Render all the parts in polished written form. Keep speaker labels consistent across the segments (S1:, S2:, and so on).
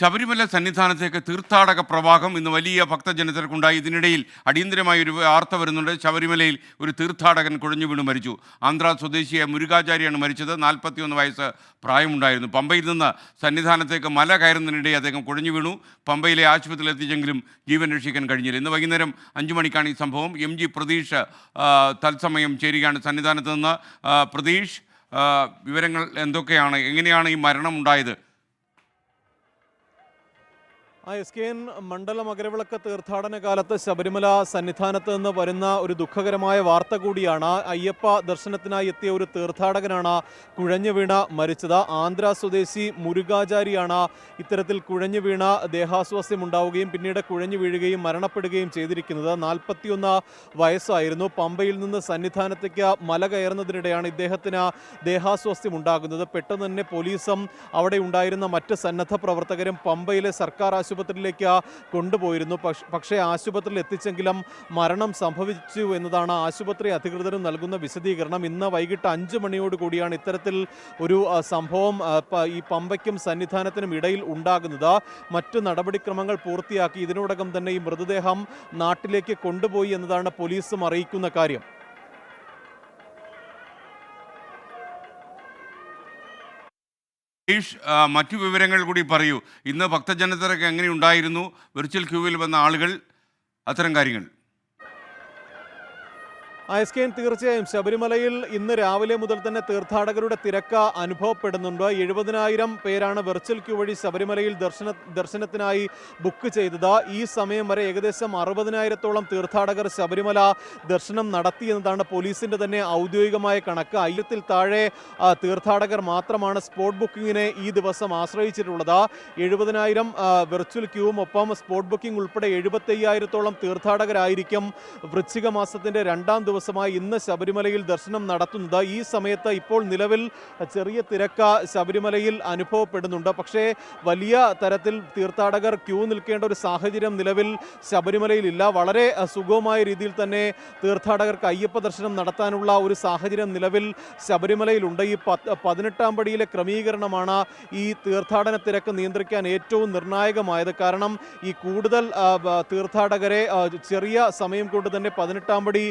S1: ശബരിമല സന്നിധാനത്തേക്ക് തീർത്ഥാടക പ്രവാഹം ഇന്ന് വലിയ ഭക്തജനത്തിരക്കുണ്ടായി. ഇതിനിടയിൽ അടിയന്തരമായ ഒരു വാർത്ത വരുന്നുണ്ട്. ശബരിമലയിൽ ഒരു തീർത്ഥാടകൻ കുഴഞ്ഞു വീണ് മരിച്ചു. ആന്ധ്ര സ്വദേശിയായ മുരുകാചാര്യാണ് മരിച്ചത്. 41 വയസ്സ് പ്രായമുണ്ടായിരുന്നു. പമ്പയിൽ നിന്ന് സന്നിധാനത്തേക്ക് മല കയറുന്നതിനിടെ അദ്ദേഹം കുഴഞ്ഞു വീണു. പമ്പയിലെ ആശുപത്രിയിൽ എത്തിച്ചെങ്കിലും ജീവൻ രക്ഷിക്കാൻ കഴിഞ്ഞില്ല. ഇന്ന് വൈകുന്നേരം 5 മണിക്കാണ് ഈ സംഭവം. MG പ്രതീഷ് തത്സമയം ചേരുകയാണ് സന്നിധാനത്ത് നിന്ന്. പ്രതീഷ്, വിവരങ്ങൾ എന്തൊക്കെയാണ്? എങ്ങനെയാണ് ഈ മരണം ഉണ്ടായത്?
S2: SKN മണ്ഡല മകരവിളക്ക് തീർത്ഥാടന കാലത്ത് ശബരിമല സന്നിധാനത്ത് നിന്ന് വരുന്ന ഒരു ദുഃഖകരമായ വാർത്ത കൂടിയാണ്. അയ്യപ്പ ദർശനത്തിനായി എത്തിയ ഒരു തീർത്ഥാടകനാണ് കുഴഞ്ഞു വീണ മരിച്ചത്. ആന്ധ്ര സ്വദേശി മുരുകാചാരിയാണ് ഇത്തരത്തിൽ കുഴഞ്ഞു വീണ ദേഹാസ്വാസ്ഥ്യം ഉണ്ടാവുകയും പിന്നീട് കുഴഞ്ഞു വീഴുകയും മരണപ്പെടുകയും ചെയ്തിരിക്കുന്നത്. 41 വയസ്സായിരുന്നു. പമ്പയിൽ നിന്ന് സന്നിധാനത്തേക്ക് മല കയറുന്നതിനിടെയാണ് ഇദ്ദേഹത്തിന് ദേഹാസ്വാസ്ഥ്യം ഉണ്ടാകുന്നത്. പെട്ടെന്ന് തന്നെ പോലീസും അവിടെ ഉണ്ടായിരുന്ന മറ്റ് സന്നദ്ധ പ്രവർത്തകരും പമ്പയിലെ സർക്കാർ ആശുപത്രിയിലേക്ക് കൊണ്ടുപോയിരുന്നു. പക്ഷേ ആശുപത്രിയിൽ എത്തിച്ചെങ്കിലും മരണം സംഭവിച്ചു എന്നതാണ് ആശുപത്രി അധികൃതരും നൽകുന്ന വിശദീകരണം. ഇന്ന് വൈകിട്ട് 5 മണിയോട് കൂടിയാണ് ഇത്തരത്തിൽ ഒരു സംഭവം ഈ പമ്പയ്ക്കും സന്നിധാനത്തിനും ഇടയിൽ ഉണ്ടാകുന്നത്. മറ്റു നടപടിക്രമങ്ങൾ പൂർത്തിയാക്കി ഇതിനോടകം തന്നെ ഈ മൃതദേഹം നാട്ടിലേക്ക് കൊണ്ടുപോയി എന്നതാണ് പോലീസും അറിയിക്കുന്ന കാര്യം.
S1: മറ്റു വിവരങ്ങൾ കൂടി പറയൂ. ഇന്ന് ഭക്തജനത്തിരക്ക് എങ്ങനെയുണ്ടായിരുന്നു? വെർച്വൽ ക്യൂവിൽ വന്ന ആളുകൾ, അത്തരം കാര്യങ്ങൾ.
S2: SKN തീർച്ചയായും ശബരിമലയിൽ ഇന്ന് രാവിലെ മുതൽ തന്നെ തീർത്ഥാടകരുടെ തിരക്ക് അനുഭവപ്പെടുന്നുണ്ട്. 70,000 പേരാണ് വെർച്വൽ ക്യൂ വഴി ശബരിമലയിൽ ദർശനത്തിനായി ബുക്ക് ചെയ്തത്. ഈ സമയം വരെ ഏകദേശം 60,000-ഓളം തീർത്ഥാടകർ ശബരിമല ദർശനം നടത്തി എന്നതാണ് പോലീസിന്റെ തന്നെ ഔദ്യോഗികമായ കണക്ക്. 1000-ൽ താഴെ തീർത്ഥാടകർ മാത്രമാണ് സ്പോട്ട് ബുക്കിങ്ങിനെ ഈ ദിവസം ആശ്രയിച്ചിട്ടുള്ളത്. 70,000 വെർച്വൽ ക്യൂവും ഒപ്പം സ്പോട്ട് ബുക്കിംഗ് ഉൾപ്പെടെ 75,000-ഓളം തീർത്ഥാടകരായിരിക്കും വൃശ്ചിക മാസത്തിന്റെ 2ാം ദിവസമായി ഇന്ന് ശബരിമലയിൽ ദർശനം നടത്തുന്നത്. ഈ സമയത്ത് ഇപ്പോൾ നിലവിൽ ചെറിയ തിരക്ക് ശബരിമലയിൽ അനുഭവപ്പെടുന്നുണ്ട്. പക്ഷേ വലിയ തരത്തിൽ തീർത്ഥാടകർ ക്യൂ നിൽക്കേണ്ട ഒരു സാഹചര്യം നിലവിൽ ശബരിമലയിൽ ഇല്ല. വളരെ സുഗമമായ രീതിയിൽ തന്നെ തീർത്ഥാടകർക്ക് അയ്യപ്പ ദർശനം നടത്താനുള്ള ഒരു സാഹചര്യം നിലവിൽ ശബരിമലയിലുണ്ട്. ഈ 18ാം പടിയിലെ ക്രമീകരണമാണ് ഈ തീർത്ഥാടന തിരക്ക് നിയന്ത്രിക്കാൻ ഏറ്റവും നിർണായകമായത്. കാരണം ഈ കൂടുതൽ തീർത്ഥാടകരെ ചെറിയ സമയം കൊണ്ട് തന്നെ 18ാം പടി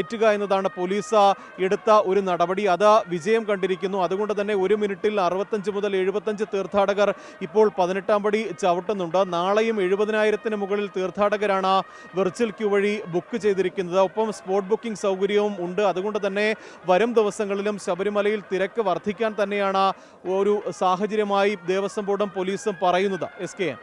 S2: കയറ്റുക എന്നതാണ് പോലീസ് എടുത്ത ഒരു നടപടി. അത് വിജയം കണ്ടിരിക്കുന്നു. അതുകൊണ്ട് തന്നെ 1 മിനിറ്റിൽ 65 മുതൽ 75 തീർത്ഥാടകർ ഇപ്പോൾ 18ാം പടി ചവിട്ടുന്നുണ്ട്. നാളെയും 70,000-ന് മുകളിൽ തീർത്ഥാടകരാണ് വെർച്വൽ ക്യൂ വഴി ബുക്ക് ചെയ്തിരിക്കുന്നത്. ഒപ്പം സ്പോട്ട് ബുക്കിംഗ് സൗകര്യവും ഉണ്ട്. അതുകൊണ്ട് തന്നെ വരും ദിവസങ്ങളിലും ശബരിമലയിൽ തിരക്ക് വർദ്ധിക്കാൻ തന്നെയാണ് ഒരു സാഹചര്യമായി ദേവസ്വം ബോർഡും പോലീസും പറയുന്നത്. SKN.